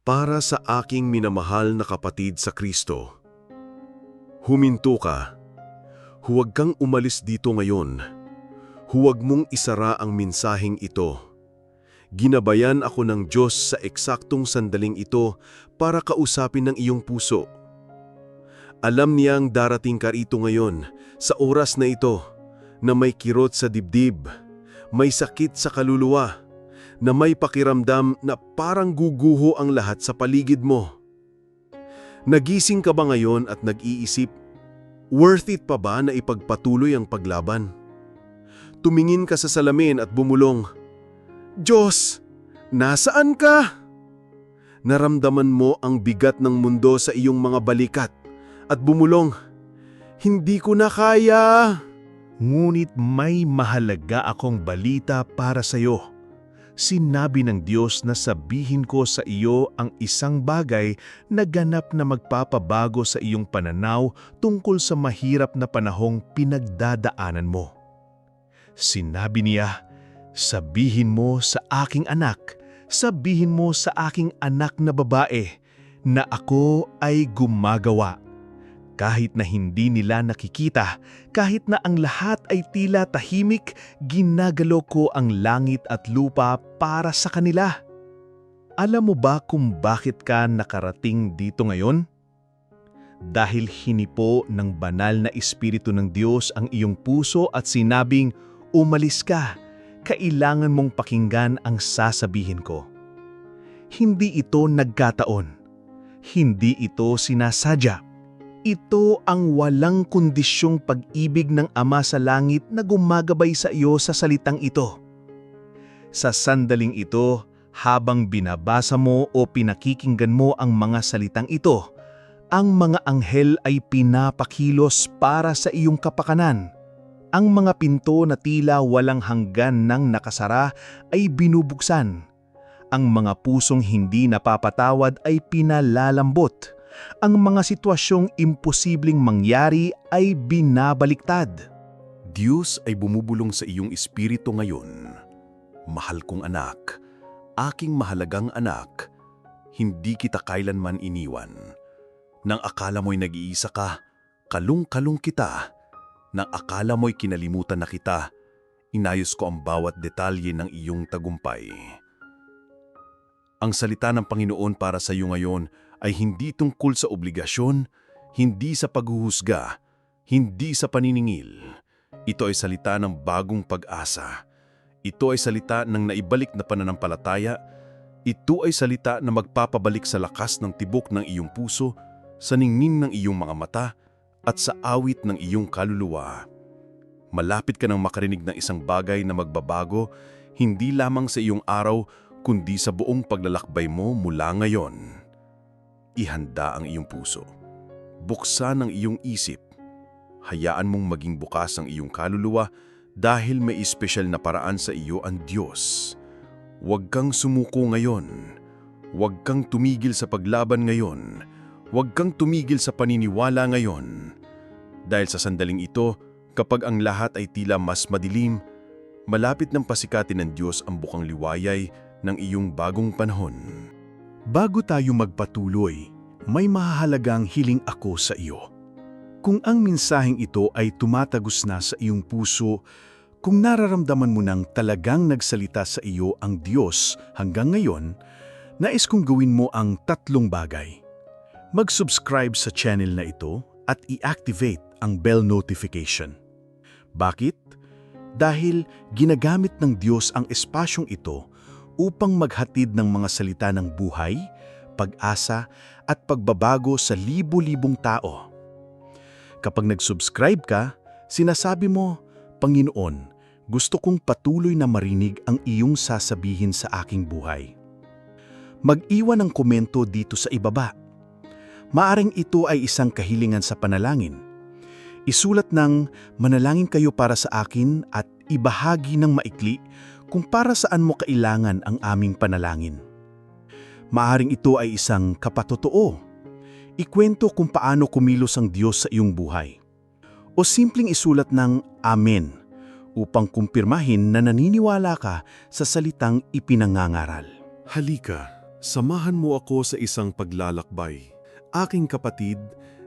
Para sa aking minamahal na kapatid sa Kristo, huminto ka. Huwag kang umalis dito ngayon. Huwag mong isara ang mensaheng ito. Ginabayan ako ng Diyos sa eksaktong sandaling ito para kausapin ng iyong puso. Alam niyang darating ka rito ngayon, sa oras na ito, na may kirot sa dibdib, may sakit sa kaluluwa, na may pakiramdam na parang guguho ang lahat sa paligid mo. Nagising ka ba ngayon at nag-iisip, worth it pa ba na ipagpatuloy ang paglaban? Tumingin ka sa salamin at bumulong, Diyos, nasaan ka? Naramdaman mo ang bigat ng mundo sa iyong mga balikat at bumulong, hindi ko na kaya. Ngunit may mahalaga akong balita para sa iyo. Sinabi ng Diyos na sabihin ko sa iyo ang isang bagay na ganap na magpapabago sa iyong pananaw tungkol sa mahirap na panahong pinagdadaanan mo. Sinabi niya, sabihin mo sa aking anak, sabihin mo sa aking anak na babae na ako ay gumagawa. Kahit na hindi nila nakikita, kahit na ang lahat ay tila tahimik, ginagalaw ko ang langit at lupa para sa kanila. Alam mo ba kung bakit ka nakarating dito ngayon? Dahil hinipo ng banal na Espiritu ng Diyos ang iyong puso at sinabing, umalis ka, kailangan mong pakinggan ang sasabihin ko. Hindi ito nagkataon. Hindi ito sinasadya. Ito ang walang kondisyong pag-ibig ng Ama sa Langit na gumagabay sa iyo sa salitang ito. Sa sandaling ito, habang binabasa mo o pinakikinggan mo ang mga salitang ito, ang mga anghel ay pinapakilos para sa iyong kapakanan. Ang mga pinto na tila walang hanggan nang nakasara ay binubuksan. Ang mga pusong hindi napapatawad ay pinalalambot. Ang mga sitwasyong imposibleng mangyari ay binabaliktad. Diyos ay bumubulong sa iyong espiritu ngayon. Mahal kong anak, aking mahalagang anak, hindi kita kailanman iniwan. Nang akala mo'y nag-iisa ka, kalung-kalung kita. Nang akala mo'y kinalimutan na kita, inayos ko ang bawat detalye ng iyong tagumpay. Ang salita ng Panginoon para sa iyo ngayon ay hindi tungkol sa obligasyon, hindi sa paghuhusga, hindi sa paniningil. Ito ay salita ng bagong pag-asa. Ito ay salita ng naibalik na pananampalataya. Ito ay salita na magpapabalik sa lakas ng tibok ng iyong puso, sa ningning ng iyong mga mata, at sa awit ng iyong kaluluwa. Malapit ka nang makarinig ng isang bagay na magbabago, hindi lamang sa iyong araw, kundi sa buong paglalakbay mo mula ngayon. Ihanda ang iyong puso. Buksan ang iyong isip. Hayaan mong maging bukas ang iyong kaluluwa dahil may espesyal na paraan sa iyo ang Diyos. Huwag kang sumuko ngayon. Huwag kang tumigil sa paglaban ngayon. Huwag kang tumigil sa paniniwala ngayon. Dahil sa sandaling ito, kapag ang lahat ay tila mas madilim, malapit ng pasikatin ng Diyos ang bukang liwayay ng iyong bagong panahon. Bago tayo magpatuloy, may mahahalagang hiling ako sa iyo. Kung ang mensaheng ito ay tumatagos na sa iyong puso, kung nararamdaman mo nang talagang nagsalita sa iyo ang Diyos hanggang ngayon, nais kong gawin mo ang 3 bagay. Mag-subscribe sa channel na ito at i-activate ang bell notification. Bakit? Dahil ginagamit ng Diyos ang espasyong ito upang maghatid ng mga salita ng buhay, pag-asa at pagbabago sa libo-libong tao. Kapag nag-subscribe ka, sinasabi mo, Panginoon, gusto kong patuloy na marinig ang iyong sasabihin sa aking buhay. Mag-iwan ng komento dito sa ibaba. Maaring ito ay isang kahilingan sa panalangin. Isulat ng manalangin kayo para sa akin at ibahagi ng maikli kung para saan mo kailangan ang aming panalangin. Maaring ito ay isang kapatotoo. Ikwento kung paano kumilos ang Diyos sa iyong buhay. O simpleng isulat ng Amen upang kumpirmahin na naniniwala ka sa salitang ipinangangaral. Halika, Samahan mo ako sa isang paglalakbay. Aking kapatid,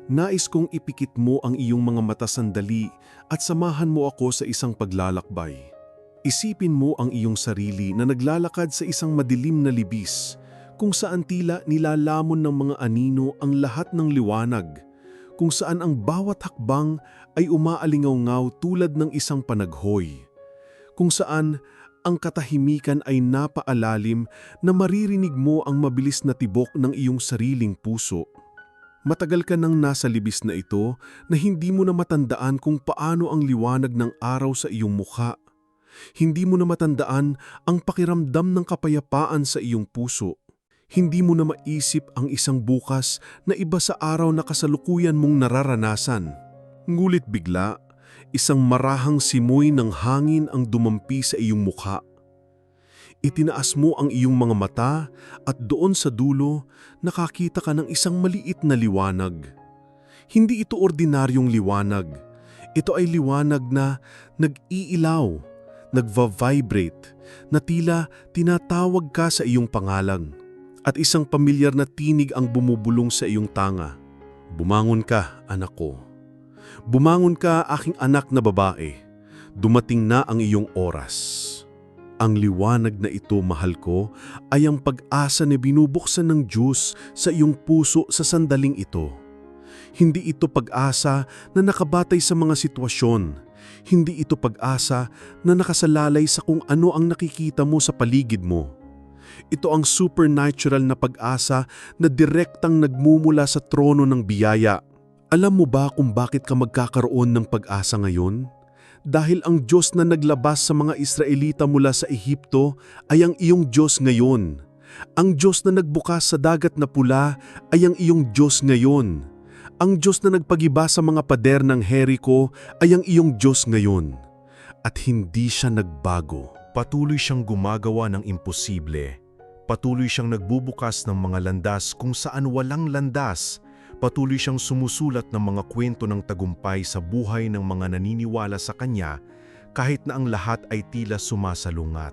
nais kong ipikit mo ang iyong mga mata sandali at samahan mo ako sa isang paglalakbay. Isipin mo ang iyong sarili na naglalakad sa isang madilim na libis, kung saan tila nilalamon ng mga anino ang lahat ng liwanag, kung saan ang bawat hakbang ay umaalingaw-ngaw tulad ng isang panaghoy, kung saan ang katahimikan ay napaalalim na maririnig mo ang mabilis na tibok ng iyong sariling puso. Matagal ka nang nasa libis na ito na hindi mo na matandaan kung paano ang liwanag ng araw sa iyong mukha. Hindi mo na matandaan ang pakiramdam ng kapayapaan sa iyong puso. Hindi mo na maisip ang isang bukas na iba sa araw na kasalukuyan mong nararanasan. Ngulit bigla, isang marahang simoy ng hangin ang dumampi sa iyong mukha. Itinaas mo ang iyong mga mata at doon sa dulo, nakakita ka ng isang maliit na liwanag. Hindi ito ordinaryong liwanag. Ito ay liwanag na nag-iilaw, nagva-vibrate, na tila tinatawag ka sa iyong pangalan. At isang pamilyar na tinig ang bumubulong sa iyong tanga. Bumangon ka, anak ko. Bumangon ka, aking anak na babae. Dumating na ang iyong oras. Ang liwanag na ito, mahal ko, ay ang pag-asa na binubuksan ng Diyos sa iyong puso sa sandaling ito. Hindi ito pag-asa na nakabatay sa mga sitwasyon. Hindi ito pag-asa na nakasalalay sa kung ano ang nakikita mo sa paligid mo. Ito ang supernatural na pag-asa na direktang nagmumula sa trono ng biyaya. Alam mo ba kung bakit ka magkakaroon ng pag-asa ngayon? Dahil ang Diyos na naglabas sa mga Israelita mula sa Ehipto ay ang iyong Diyos ngayon. Ang Diyos na nagbukas sa dagat na pula ay ang iyong Diyos ngayon. Ang Diyos na nagpagiba sa mga pader ng Jericho ay ang iyong Diyos ngayon. At hindi siya nagbago. Patuloy siyang gumagawa ng imposible. Patuloy siyang nagbubukas ng mga landas kung saan walang landas. Patuloy siyang sumusulat ng mga kwento ng tagumpay sa buhay ng mga naniniwala sa Kanya kahit na ang lahat ay tila sumasalungat.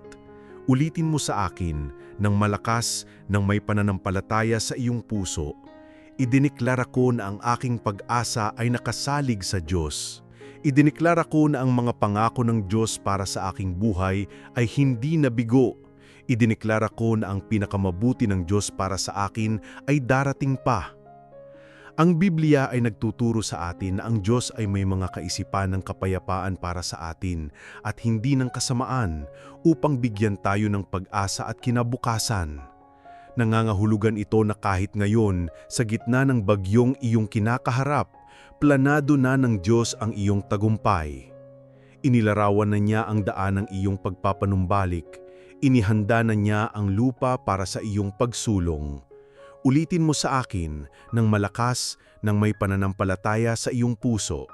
Ulitin mo sa akin ng malakas ng may pananampalataya sa iyong puso. Idineklara ko na ang aking pag-asa ay nakasalig sa Diyos. Idineklara ko na ang mga pangako ng Diyos para sa aking buhay ay hindi nabigo. Idineklara ko na ang pinakamabuti ng Diyos para sa akin ay darating pa. Ang Biblia ay nagtuturo sa atin na ang Diyos ay may mga kaisipan ng kapayapaan para sa atin at hindi ng kasamaan upang bigyan tayo ng pag-asa at kinabukasan. Nangangahulugan ito na kahit ngayon, sa gitna ng bagyong iyong kinakaharap, planado na ng Diyos ang iyong tagumpay. Inilarawan na niya ang daan ng iyong pagpapanumbalik. Inihanda na niya ang lupa para sa iyong pagsulong. Ulitin mo sa akin ng malakas ng may pananampalataya sa iyong puso.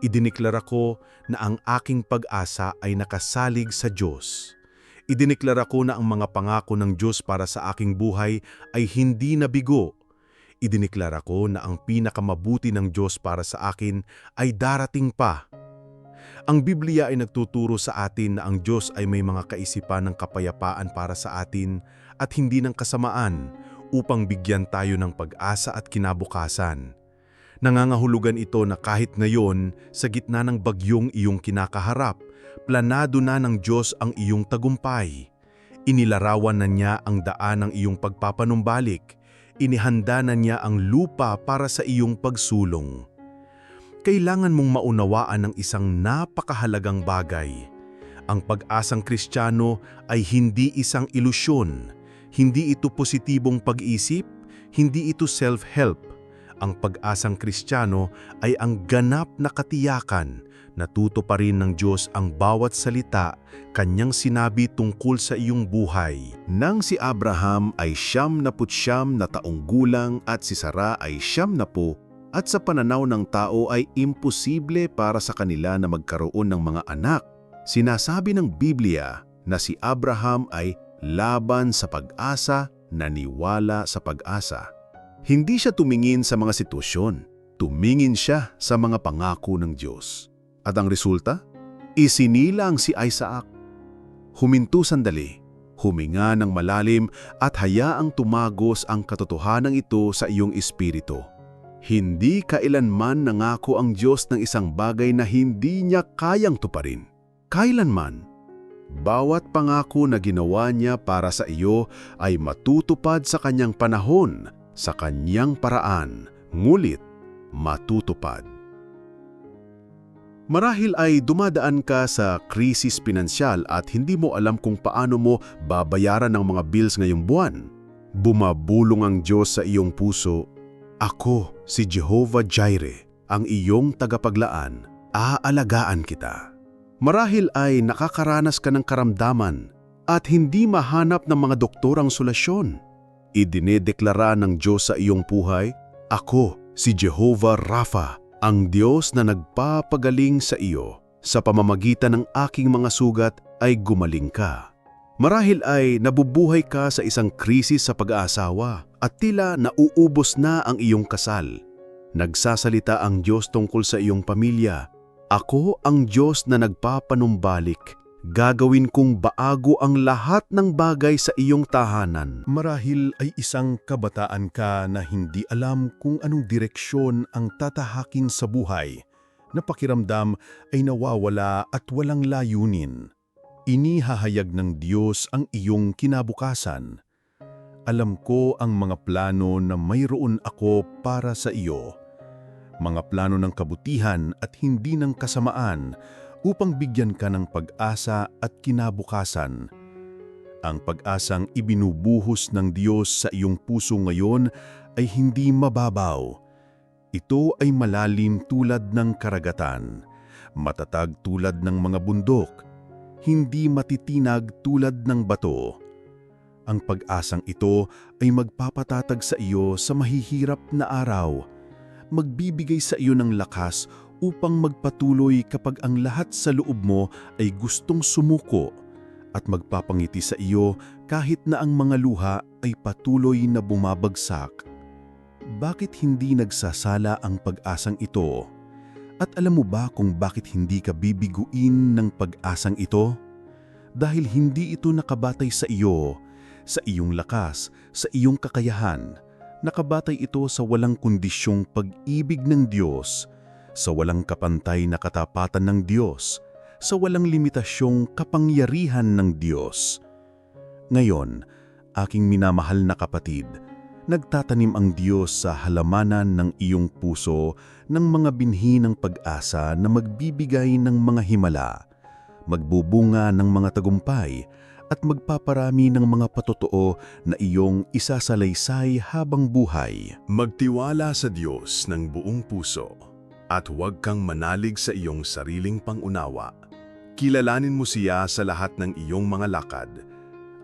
Idineklara ko na ang aking pag-asa ay nakasalig sa Diyos. Idineklara ko na ang mga pangako ng Diyos para sa aking buhay ay hindi nabigo. Idineklara ko na ang pinakamabuti ng Diyos para sa akin ay darating pa. Ang Biblia ay nagtuturo sa atin na ang Diyos ay may mga kaisipan ng kapayapaan para sa atin at hindi ng kasamaan upang bigyan tayo ng pag-asa at kinabukasan. Nangangahulugan ito na kahit ngayon, sa gitna ng bagyong iyong kinakaharap, planado na ng Diyos ang iyong tagumpay. Inilarawan na niya ang daan ng iyong pagpapanumbalik. Inihanda na niya ang lupa para sa iyong pagsulong. Kailangan mong maunawaan ng isang napakahalagang bagay. Ang pag-asang Kristiyano ay hindi isang ilusyon. Hindi ito positibong pag-isip, hindi ito self-help. Ang pag-asang Kristiyano ay ang ganap na katiyakan na tutuparin ng Diyos ang bawat salita Kanyang sinabi tungkol sa iyong buhay. Nang si Abraham ay 99 na taong gulang at si Sara ay 70, at sa pananaw ng tao ay imposible para sa kanila na magkaroon ng mga anak, sinasabi ng Biblia na si Abraham ay laban sa pag-asa, naniwala sa pag-asa. Hindi siya tumingin sa mga sitwasyon, tumingin siya sa mga pangako ng Diyos. At ang resulta? Isinilang si Isaac. Huminto sandali, Huminga ng malalim at hayaang tumagos ang katotohanan ito sa iyong espiritu. Hindi kailanman nangako ang Diyos ng isang bagay na hindi niya kayang tuparin. Kailanman. Bawat pangako na ginawa niya para sa iyo ay matutupad sa kanyang panahon, sa kanyang paraan, ngulit matutupad. Marahil ay dumadaan ka sa krisis pinansyal at hindi mo alam kung paano mo babayaran ang mga bills ngayong buwan. Bumabulong ang Diyos sa iyong puso. Ako, si Jehovah Jireh, ang iyong tagapaglaan, aalagaan kita. Marahil ay nakakaranas ka ng karamdaman at hindi mahanap ng mga doktor ang solusyon. Idinedeklara ng Diyos sa iyong buhay, ako, si Jehovah Rapha, ang Diyos na nagpapagaling sa iyo. Sa pamamagitan ng aking mga sugat ay gumaling ka. Marahil ay nabubuhay ka sa isang krisis sa pag-aasawa at tila nauubos na ang iyong kasal. Nagsasalita ang Diyos tungkol sa iyong pamilya. Ako ang Diyos na nagpapanumbalik. Gagawin kong bago ang lahat ng bagay sa iyong tahanan. Marahil ay isang kabataan ka na hindi alam kung anong direksyon ang tatahakin sa buhay, na pakiramdam ay nawawala at walang layunin. Inihahayag ng Diyos ang iyong kinabukasan. Alam ko ang mga plano na mayroon ako para sa iyo. Mga plano ng kabutihan at hindi ng kasamaan, upang bigyan ka ng pag-asa at kinabukasan. Ang pag-asang ibinubuhos ng Diyos sa iyong puso ngayon ay hindi mababaw. Ito ay malalim tulad ng karagatan, matatag tulad ng mga bundok, hindi matitinag tulad ng bato. Ang pag-asang ito ay magpapatatag sa iyo sa mahihirap na araw, magbibigay sa iyo ng lakas upang magpatuloy kapag ang lahat sa loob mo ay gustong sumuko, at magpapangiti sa iyo kahit na ang mga luha ay patuloy na bumabagsak. Bakit hindi nagsasala ang pag-asang ito? At alam mo ba kung bakit hindi ka bibiguin ng pag-asang ito? Dahil hindi ito nakabatay sa iyo, sa iyong lakas, sa iyong kakayahan. Nakabatay ito sa walang kondisyong pag-ibig ng Diyos, sa walang kapantay na katapatan ng Diyos, sa walang limitasyong kapangyarihan ng Diyos. Ngayon, aking minamahal na kapatid, nagtatanim ang Diyos sa halamanan ng iyong puso ng mga binhi ng pag-asa na magbibigay ng mga himala, magbubunga ng mga tagumpay, at magpaparami ng mga patotoo na iyong isasalaysay habang buhay. Magtiwala sa Diyos ng buong puso. At huwag kang manalig sa iyong sariling pangunawa. Kilalanin mo siya sa lahat ng iyong mga lakad,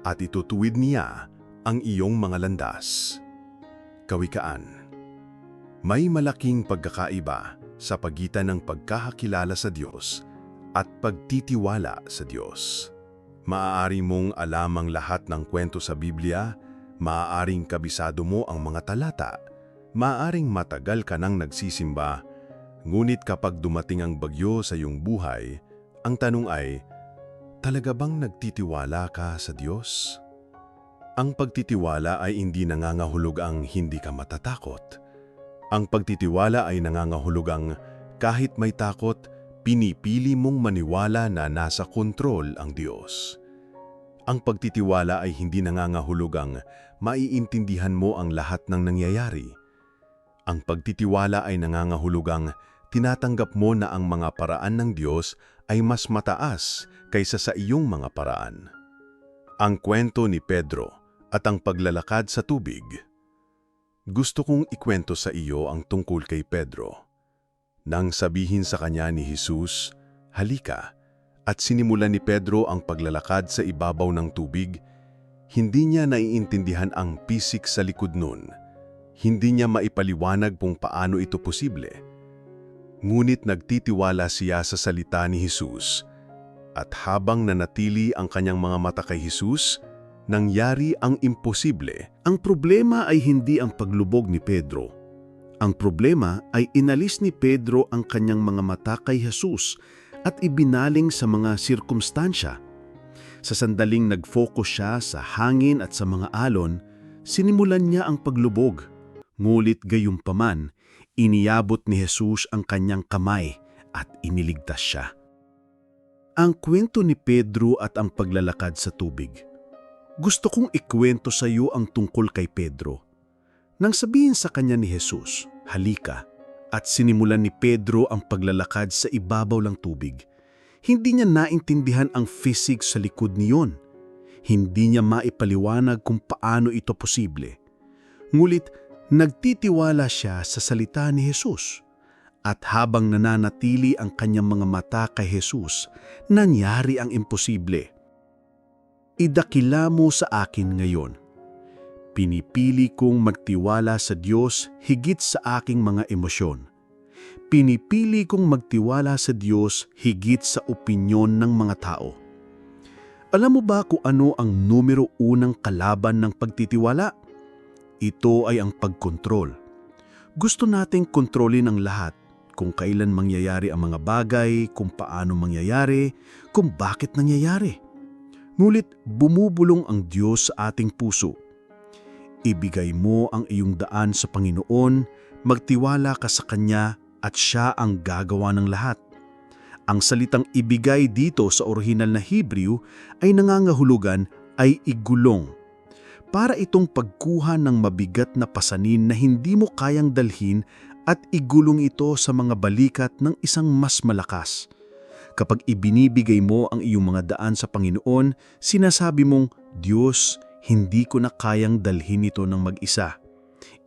at itutuwid niya ang iyong mga landas. Kawikaan. May malaking pagkakaiba sa pagitan ng pagkakakilala sa Diyos at pagtitiwala sa Diyos. Maaari mong alam ang lahat ng kwento sa Biblia, maaaring kabisado mo ang mga talata, maaaring matagal ka nang nagsisimba. Ngunit kapag dumating ang bagyo sa iyong buhay, ang tanong ay, talaga bang nagtitiwala ka sa Diyos? Ang pagtitiwala ay hindi nangangahulog ang hindi ka matatakot. Ang pagtitiwala ay nangangahulog ang kahit may takot, pinipili mong maniwala na nasa kontrol ang Diyos. Ang pagtitiwala ay hindi nangangahulog ang maiintindihan mo ang lahat ng nangyayari. Ang pagtitiwala ay nangangahulog ang tinatanggap mo na ang mga paraan ng Diyos ay mas mataas kaysa sa iyong mga paraan. Ang kwento ni Pedro at ang paglalakad sa tubig. Gusto kong ikwento sa iyo ang tungkol kay Pedro. Nang sabihin sa kanya ni Jesus, "Halika," at sinimulan ni Pedro ang paglalakad sa ibabaw ng tubig, hindi niya naiintindihan ang pisik sa likod nun. Hindi niya maipaliwanag kung paano ito posible. Ngunit nagtitiwala siya sa salita ni Jesus. At habang nanatili ang kanyang mga mata kay Jesus, nangyari ang imposible. Ang problema ay hindi ang paglubog ni Pedro. Ang problema ay inalis ni Pedro ang kanyang mga mata kay Jesus at ibinaling sa mga sirkumstansya. Sa sandaling nag-focus siya sa hangin at sa mga alon, sinimulan niya ang paglubog. Ngulit gayunpaman, iniabot ni Jesus ang kanyang kamay at iniligtas siya. Ang kwento ni Pedro at ang paglalakad sa tubig. Gusto kong ikwento sa iyo ang tungkol kay Pedro. Nang sabihin sa kanya ni Jesus, "Halika," at sinimulan ni Pedro ang paglalakad sa ibabaw ng tubig, hindi niya naintindihan ang physics sa likod niyon. Hindi niya maipaliwanag kung paano ito posible. Ngulit, nagtitiwala siya sa salita ni Jesus. At habang nananatili ang kanyang mga mata kay Jesus, nangyari ang imposible. Idakila mo sa akin ngayon. Pinipili kong magtiwala sa Diyos higit sa aking mga emosyon. Pinipili kong magtiwala sa Diyos higit sa opinyon ng mga tao. Alam mo ba kung ano ang numero unang kalaban ng pagtitiwala? Ito ay ang pagkontrol. Gusto nating kontrolin ang lahat, kung kailan mangyayari ang mga bagay, kung paano mangyayari, kung bakit nangyayari. Ngulit bumubulong ang Diyos sa ating puso. Ibigay mo ang iyong daan sa Panginoon, magtiwala ka sa Kanya at Siya ang gagawa ng lahat. Ang salitang ibigay dito sa orihinal na Hebrew ay nangangahulugan ay igulong. Para itong pagkuha ng mabigat na pasanin na hindi mo kayang dalhin at igulong ito sa mga balikat ng isang mas malakas. Kapag ibinibigay mo ang iyong mga daan sa Panginoon, sinasabi mong, "Diyos, hindi ko na kayang dalhin ito ng mag-isa.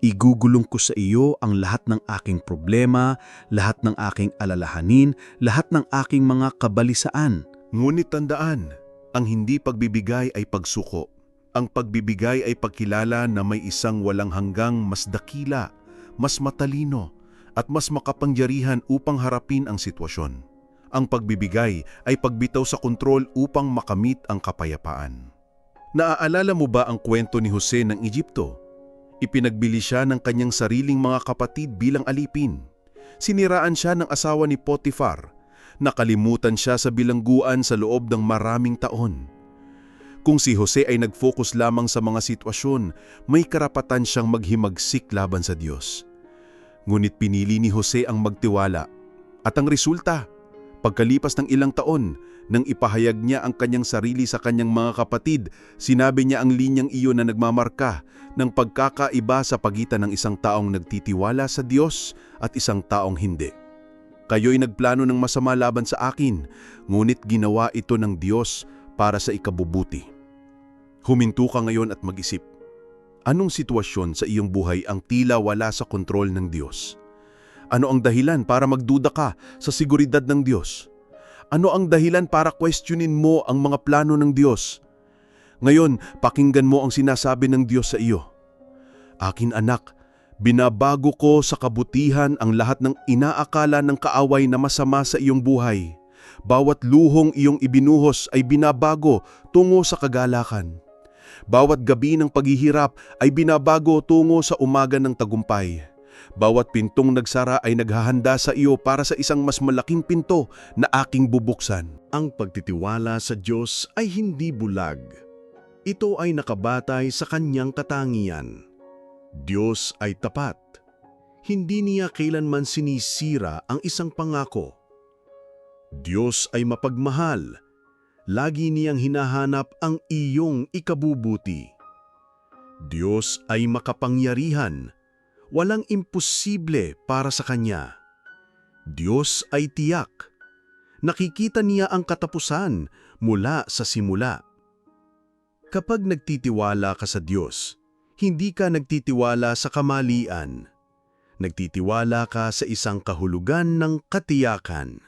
Igugulong ko sa iyo ang lahat ng aking problema, lahat ng aking alalahanin, lahat ng aking mga kabalisaan." Ngunit tandaan, ang hindi pagbibigay ay pagsuko. Ang pagbibigay ay pagkilala na may isang walang hanggang mas dakila, mas matalino, at mas makapangyarihan upang harapin ang sitwasyon. Ang pagbibigay ay pagbitaw sa kontrol upang makamit ang kapayapaan. Naaalala mo ba ang kwento ni Jose ng Egypto? Ipinagbili siya ng kanyang sariling mga kapatid bilang alipin. Siniraan siya ng asawa ni Potifar. Nakalimutan siya sa bilangguan sa loob ng maraming taon. Kung si Jose ay nag-focus lamang sa mga sitwasyon, may karapatan siyang maghimagsik laban sa Diyos. Ngunit pinili ni Jose ang magtiwala. At ang resulta, pagkalipas ng ilang taon, nang ipahayag niya ang kanyang sarili sa kanyang mga kapatid, sinabi niya ang linyang iyon na nagmamarka ng pagkakaiba sa pagitan ng isang taong nagtitiwala sa Diyos at isang taong hindi. "Kayo'y nagplano ng masama laban sa akin, ngunit ginawa ito ng Diyos para sa ikabubuti." Huminto ka ngayon at mag-isip. Anong sitwasyon sa iyong buhay ang tila wala sa kontrol ng Diyos? Ano ang dahilan para magduda ka sa seguridad ng Diyos? Ano ang dahilan para questionin mo ang mga plano ng Diyos? Ngayon, pakinggan mo ang sinasabi ng Diyos sa iyo. "Akin anak, binabago ko sa kabutihan ang lahat ng inaakala ng kaaway na masama sa iyong buhay. Bawat luhong iyong ibinuhos ay binabago tungo sa kagalakan. Bawat gabi ng paghihirap ay binabago tungo sa umaga ng tagumpay. Bawat pintong nagsara ay naghahanda sa iyo para sa isang mas malaking pinto na aking bubuksan." Ang pagtitiwala sa Diyos ay hindi bulag. Ito ay nakabatay sa Kanyang katangian. Diyos ay tapat. Hindi niya kailanman sinisira ang isang pangako. Diyos ay mapagmahal. Lagi niyang hinahanap ang iyong ikabubuti. Diyos ay makapangyarihan. Walang imposible para sa Kanya. Diyos ay tiyak. Nakikita niya ang katapusan mula sa simula. Kapag nagtitiwala ka sa Diyos, hindi ka nagtitiwala sa kamalian. Nagtitiwala ka sa isang kahulugan ng katiyakan.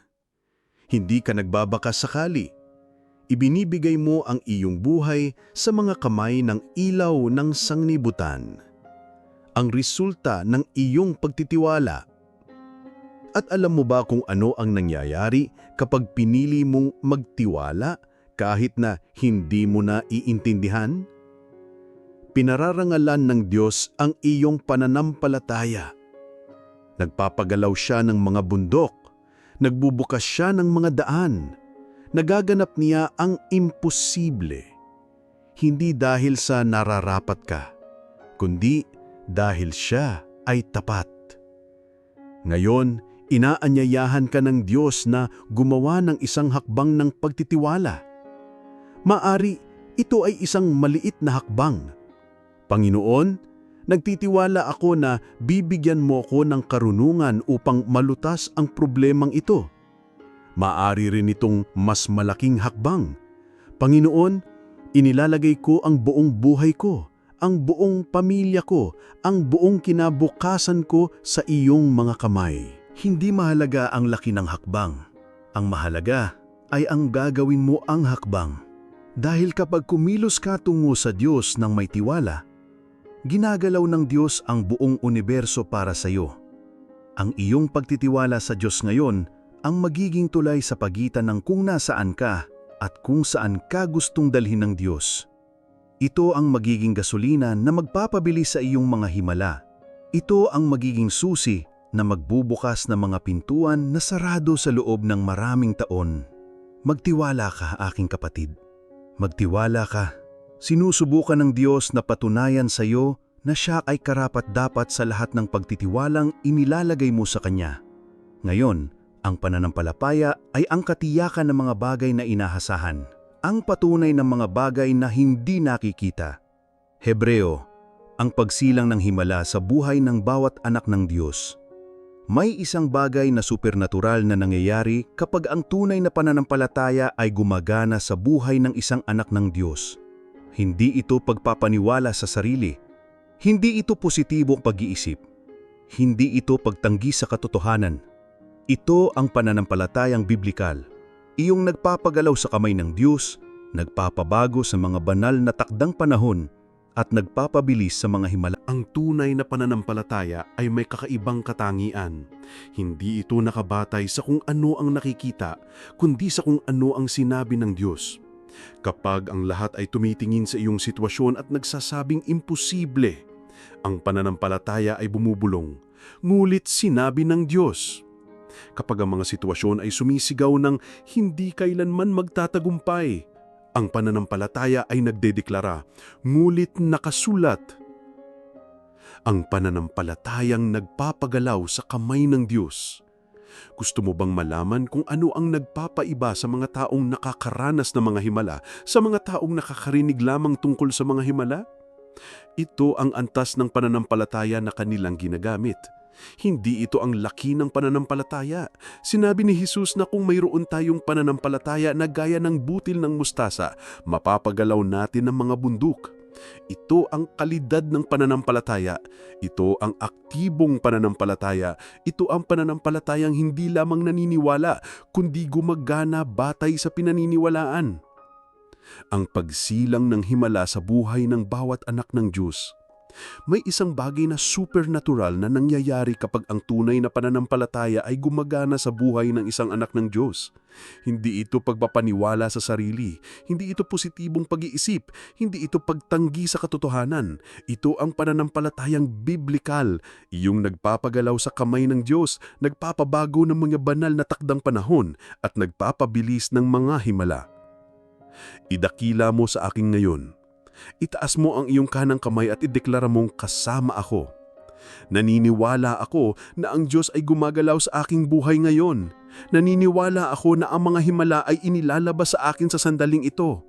Hindi ka nagbabaka sakali. Ibinibigay mo ang iyong buhay sa mga kamay ng ilaw ng sanglibutan. Ang resulta ng iyong pagtitiwala. At alam mo ba kung ano ang nangyayari kapag pinili mong magtiwala kahit na hindi mo na iintindihan? Pinararangalan ng Diyos ang iyong pananampalataya. Nagpapagalaw siya ng mga bundok. Nagbubukas siya ng mga daan. Nagaganap niya ang imposible. Hindi dahil sa nararapat ka, kundi dahil siya ay tapat. Ngayon, inaanyayahan ka ng Diyos na gumawa ng isang hakbang ng pagtitiwala. Maari, ito ay isang maliit na hakbang. Panginoon, nagtitiwala ako na bibigyan mo ko ng karunungan upang malutas ang problemang ito. Maari rin itong mas malaking hakbang. Panginoon, inilalagay ko ang buong buhay ko, ang buong pamilya ko, ang buong kinabukasan ko sa iyong mga kamay. Hindi mahalaga ang laki ng hakbang. Ang mahalaga ay ang gagawin mo ang hakbang. Dahil kapag kumilos ka tungo sa Diyos ng may tiwala, ginagalaw ng Diyos ang buong universo para sa iyo. Ang iyong pagtitiwala sa Diyos ngayon ang magiging tulay sa pagitan ng kung nasaan ka at kung saan ka gustong dalhin ng Diyos. Ito ang magiging gasolina na magpapabilis sa iyong mga himala. Ito ang magiging susi na magbubukas ng mga pintuan na sarado sa loob ng maraming taon. Magtiwala ka, aking kapatid. Magtiwala ka. Sinusubukan ng Diyos na patunayan sa iyo na siya ay karapat-dapat sa lahat ng pagtitiwalang inilalagay mo sa Kanya. Ngayon, ang pananampalataya ay ang katiyakan ng mga bagay na inahasahan, ang patunay ng mga bagay na hindi nakikita. Hebreo, ang pagsilang ng himala sa buhay ng bawat anak ng Diyos. May isang bagay na supernatural na nangyayari kapag ang tunay na pananampalataya ay gumagana sa buhay ng isang anak ng Diyos. Hindi ito pagpapaniwala sa sarili. Hindi ito positibong pag-iisip. Hindi ito pagtanggi sa katotohanan. Ito ang pananampalatayang biblikal, iyong nagpapagalaw sa kamay ng Diyos, nagpapabago sa mga banal na takdang panahon, at nagpapabilis sa mga himala. Ang tunay na pananampalataya ay may kakaibang katangian. Hindi ito nakabatay sa kung ano ang nakikita, kundi sa kung ano ang sinabi ng Diyos. Kapag ang lahat ay tumitingin sa iyong sitwasyon at nagsasabing imposible, ang pananampalataya ay bumubulong, ngulit sinabi ng Diyos. Kapag ang mga sitwasyon ay sumisigaw ng hindi kailanman magtatagumpay, ang pananampalataya ay nagdedeklara, ngulit nakasulat. Ang pananampalatayang nagpapagalaw sa kamay ng Diyos. Gusto mo bang malaman kung ano ang nagpapaiba sa mga taong nakakaranas ng mga himala sa mga taong nakakarinig lamang tungkol sa mga himala? Ito ang antas ng pananampalataya na kanilang ginagamit. Hindi ito ang laki ng pananampalataya. Sinabi ni Jesus na kung mayroon tayong pananampalataya na gaya ng butil ng mustasa, mapapagalaw natin ang mga bundok. Ito ang kalidad ng pananampalataya. Ito ang aktibong pananampalataya. Ito ang pananampalatayang hindi lamang naniniwala, kundi gumagana batay sa pinaniniwalaan. Ang pagsilang ng himala sa buhay ng bawat anak ng Diyos. May isang bagay na supernatural na nangyayari kapag ang tunay na pananampalataya ay gumagana sa buhay ng isang anak ng Diyos. Hindi ito pagpapaniwala sa sarili, hindi ito positibong pag-iisip, hindi ito pagtanggi sa katotohanan. Ito ang pananampalatayang biblikal, iyong nagpapagalaw sa kamay ng Diyos, nagpapabago ng mga banal na takdang panahon at nagpapabilis ng mga himala. Idakila mo sa akin ngayon. Itaas mo ang iyong kanang kamay at ideklara mong kasama ako. Naniniwala ako na ang Diyos ay gumagalaw sa aking buhay ngayon. Naniniwala ako na ang mga himala ay inilalabas sa akin sa sandaling ito.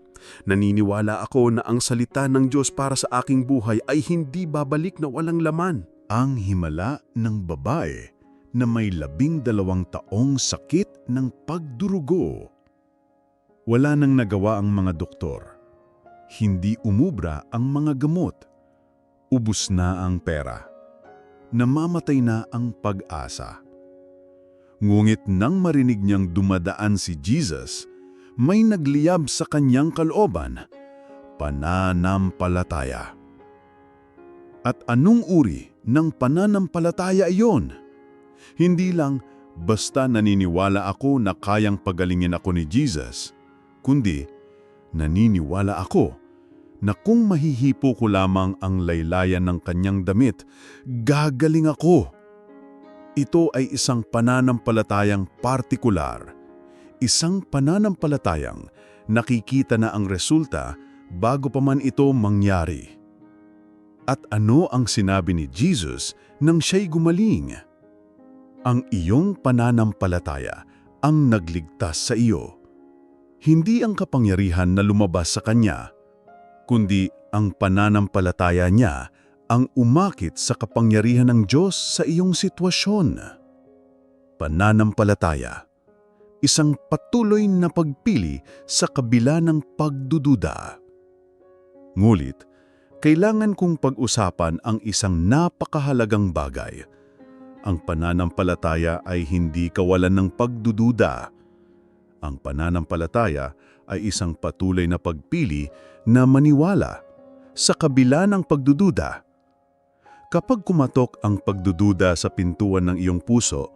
Naniniwala ako na ang salita ng Diyos para sa aking buhay ay hindi babalik na walang laman. Ang himala ng babae na may 12 taong sakit ng pagdurugo. Wala nang nagawa ang mga doktor. Hindi umubra ang mga gamot. Ubus na ang pera. Namamatay na ang pag-asa. Ngunit nang marinig niyang dumadaan si Jesus, may nagliyab sa kanyang kalooban, pananampalataya. At anong uri ng pananampalataya iyon? Hindi lang basta naniniwala ako na kayang pagalingin ako ni Jesus, kundi naniniwala ako na kung mahihipo ko lamang ang laylayan ng kanyang damit, gagaling ako. Ito ay isang pananampalatayang partikular. Isang pananampalatayang nakikita na ang resulta bago pa man ito mangyari. At ano ang sinabi ni Jesus nang siya'y gumaling? Ang iyong pananampalataya ang nagligtas sa iyo. Hindi ang kapangyarihan na lumabas sa Kanya, kundi ang pananampalataya niya ang umakit sa kapangyarihan ng Diyos sa iyong sitwasyon. Pananampalataya, isang patuloy na pagpili sa kabila ng pagdududa. Ngulit, kailangan kong pag-usapan ang isang napakahalagang bagay. Ang pananampalataya ay hindi kawalan ng pagdududa. Ang pananampalataya ay isang patuloy na pagpili na maniwala sa kabila ng pagdududa. Kapag kumatok ang pagdududa sa pintuan ng iyong puso,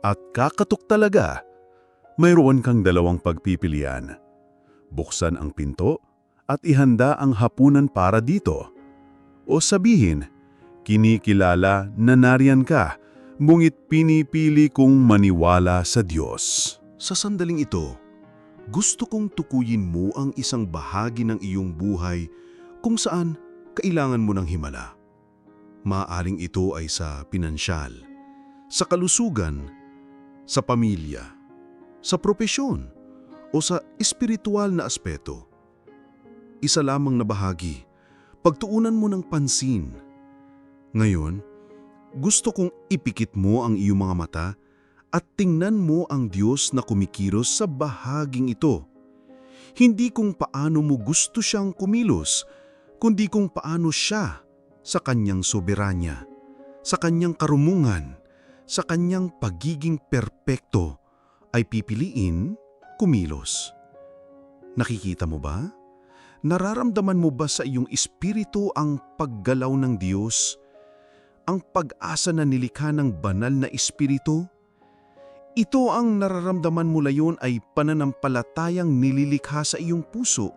at kakatok talaga, mayroon kang dalawang pagpipilian. Buksan ang pinto at ihanda ang hapunan para dito. O sabihin, kinikilala na nariyan ka, ngunit pinipili kong maniwala sa Diyos. Sa sandaling ito, gusto kong tukuyin mo ang isang bahagi ng iyong buhay kung saan kailangan mo ng himala. Maaaring ito ay sa pinansyal, sa kalusugan, sa pamilya, sa propesyon, o sa espiritual na aspeto. Isa lamang na bahagi, pagtuunan mo ng pansin. Ngayon, gusto kong ipikit mo ang iyong mga mata at tingnan mo ang Diyos na kumikilos sa bahaging ito. Hindi kung paano mo gusto siyang kumilos, kundi kung paano siya sa kanyang soberanya, sa kanyang karumungan, sa kanyang pagiging perpekto ay pipiliin kumilos. Nakikita mo ba? Nararamdaman mo ba sa iyong espiritu ang paggalaw ng Diyos? Ang pag-asa na nilikha ng banal na espiritu? Ito ang nararamdaman mo layon ay pananampalatayang nililikha sa iyong puso.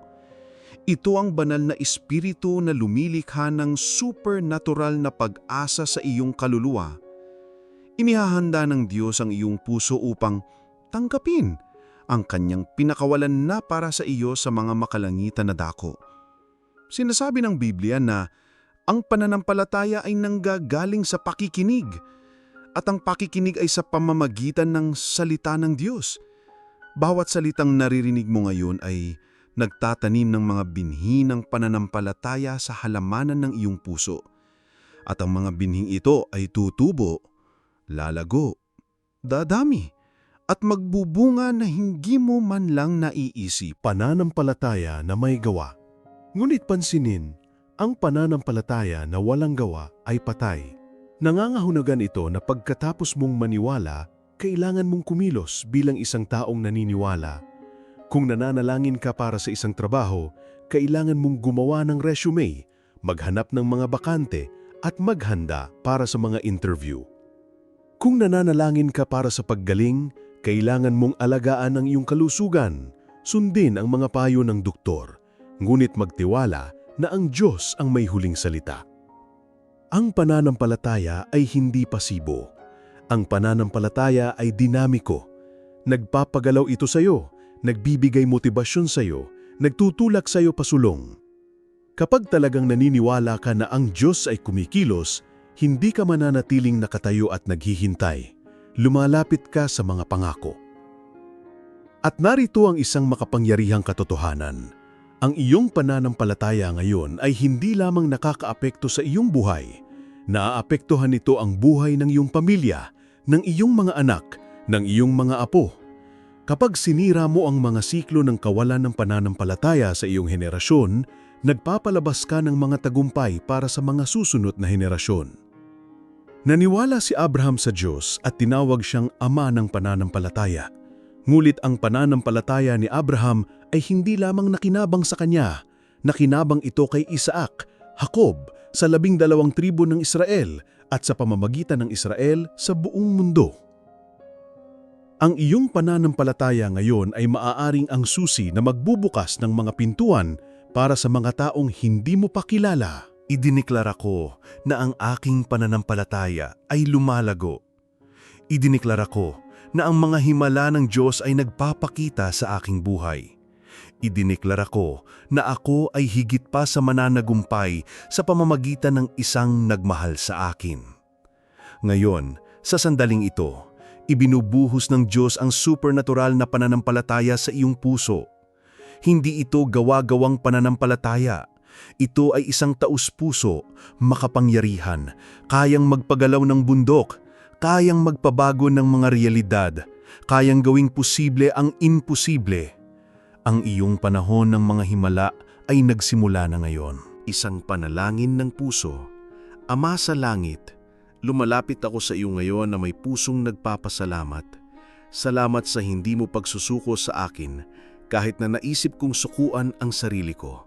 Ito ang banal na espiritu na lumilikha ng supernatural na pag-asa sa iyong kaluluwa. Inihahanda ng Diyos ang iyong puso upang tanggapin ang kanyang pinakawalan na para sa iyo sa mga makalangitan na dako. Sinasabi ng Biblia na ang pananampalataya ay nanggagaling sa pakikinig at ang pakikinig ay sa pamamagitan ng salita ng Diyos. Bawat salitang naririnig mo ngayon ay nagtatanim ng mga binhi ng pananampalataya sa halamanan ng iyong puso. At ang mga binhing ito ay tutubo, lalago, dadami, at magbubunga na hindi mo man lang naiisip. Pananampalataya na may gawa. Ngunit pansinin, ang pananampalataya na walang gawa ay patay. Nangangahunagan ito na pagkatapos mong maniwala, kailangan mong kumilos bilang isang taong naniniwala. Kung nananalangin ka para sa isang trabaho, kailangan mong gumawa ng resume, maghanap ng mga bakante, at maghanda para sa mga interview. Kung nananalangin ka para sa paggaling, kailangan mong alagaan ang iyong kalusugan, sundin ang mga payo ng doktor, ngunit magtiwala na ang Diyos ang may huling salita. Ang pananampalataya ay hindi pasibo. Ang pananampalataya ay dinamiko. Nagpapagalaw ito sa iyo, nagbibigay motibasyon sa iyo, nagtutulak sa iyo pasulong. Kapag talagang naniniwala ka na ang Diyos ay kumikilos, hindi ka mananatiling nakatayo at naghihintay. Lumalapit ka sa mga pangako. At narito ang isang makapangyarihang katotohanan. Ang iyong pananampalataya ngayon ay hindi lamang nakakaapekto sa iyong buhay. Naaapektuhan nito ang buhay ng iyong pamilya, ng iyong mga anak, ng iyong mga apo. Kapag sinira mo ang mga siklo ng kawalan ng pananampalataya sa iyong henerasyon, nagpapalabas ka ng mga tagumpay para sa mga susunod na henerasyon. Naniwala si Abraham sa Diyos at tinawag siyang ama ng pananampalataya. Ngulit ang pananampalataya ni Abraham ay hindi lamang nakinabang sa kanya, nakinabang ito kay Isaac, Jacob, sa 12 tribo ng Israel at sa pamamagitan ng Israel sa buong mundo. Ang iyong pananampalataya ngayon ay maaaring ang susi na magbubukas ng mga pintuan para sa mga taong hindi mo pa kilala. Idineklara ko na ang aking pananampalataya ay lumalago. Idineklara ko na ang mga himala ng Diyos ay nagpapakita sa aking buhay. Idineklara ko na ako ay higit pa sa mananagumpay sa pamamagitan ng isang nagmahal sa akin. Ngayon, sa sandaling ito, ibinubuhos ng Diyos ang supernatural na pananampalataya sa iyong puso. Hindi ito gawa-gawang pananampalataya. Ito ay isang taus-puso, makapangyarihan, kayang magpagalaw ng bundok, kayang magpabago ng mga realidad, kayang gawing posible ang imposible. Ang iyong panahon ng mga himala ay nagsimula na ngayon. Isang panalangin ng puso. Ama sa langit, lumalapit ako sa iyo ngayon na may pusong nagpapasalamat. Salamat sa hindi mo pagsusuko sa akin kahit na naisip kong sukuan ang sarili ko.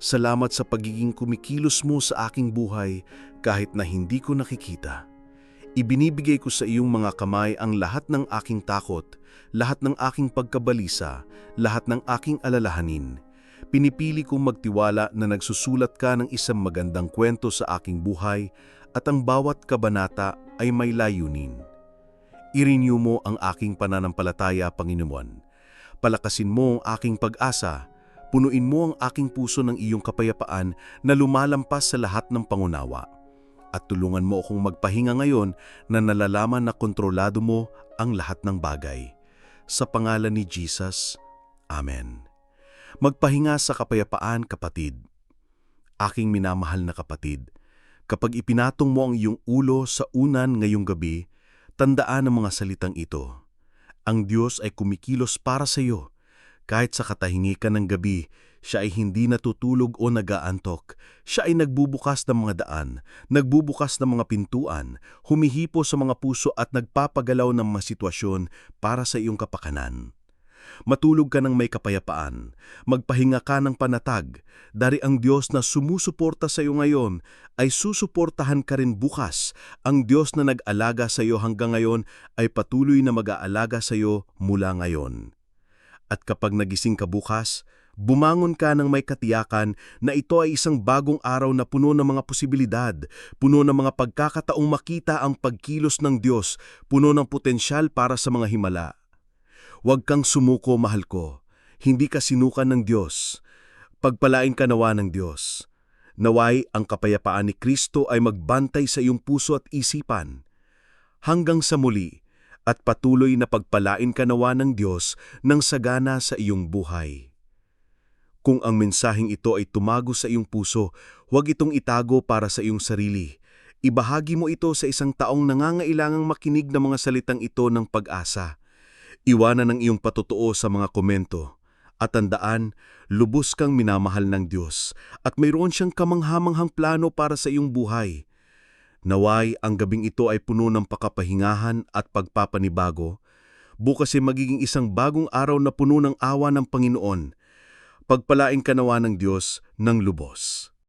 Salamat sa pagiging kumikilos mo sa aking buhay kahit na hindi ko nakikita. Ibinibigay ko sa iyong mga kamay ang lahat ng aking takot, lahat ng aking pagkabalisa, lahat ng aking alalahanin. Pinipili kong magtiwala na nagsusulat ka ng isang magandang kwento sa aking buhay at ang bawat kabanata ay may layunin. I-renew mo ang aking pananampalataya, Panginoon. Palakasin mo ang aking pag-asa. Punuin mo ang aking puso ng iyong kapayapaan na lumalampas sa lahat ng pangunawa. At tulungan mo akong magpahinga ngayon na nalalaman na kontrolado mo ang lahat ng bagay. Sa pangalan ni Jesus, Amen. Magpahinga sa kapayapaan, kapatid. Aking minamahal na kapatid, kapag ipinatong mo ang iyong ulo sa unan ngayong gabi, tandaan ang mga salitang ito. Ang Diyos ay kumikilos para sa iyo. Kahit sa katahimikan ng gabi, siya ay hindi natutulog o nag-aantok. Siya ay nagbubukas ng mga daan, nagbubukas ng mga pintuan, humihipo sa mga puso at nagpapagalaw ng mga sitwasyon para sa iyong kapakanan. Matulog ka ng may kapayapaan, magpahinga ka ng panatag, dari ang Diyos na sumusuporta sa iyo ngayon ay susuportahan ka rin bukas. Ang Diyos na nag-alaga sa iyo hanggang ngayon ay patuloy na mag-aalaga sa iyo mula ngayon. At kapag nagising ka bukas, bumangon ka ng may katiyakan na ito ay isang bagong araw na puno ng mga posibilidad, puno ng mga pagkakataong makita ang pagkilos ng Diyos, puno ng potensyal para sa mga himala. Huwag kang sumuko, mahal ko. Hindi ka sinukan ng Diyos. Pagpalain ka nawa ng Diyos. Naway ang kapayapaan ni Kristo ay magbantay sa iyong puso at isipan. Hanggang sa muli, at patuloy na pagpalain ka nawa ng Diyos ng sagana sa iyong buhay. Kung ang mensaheng ito ay tumago sa iyong puso, huwag itong itago para sa iyong sarili. Ibahagi mo ito sa isang taong nangangailangang makinig ng mga salitang ito ng pag-asa. Iwanan ang iyong patotoo sa mga komento. At tandaan, lubos kang minamahal ng Diyos at mayroon siyang kamanghamanghang plano para sa iyong buhay. Naway ang gabing ito ay puno ng pakapahingahan at pagpapanibago. Bukas ay magiging isang bagong araw na puno ng awa ng Panginoon. Pagpalain ka nawa ng Diyos ng lubos.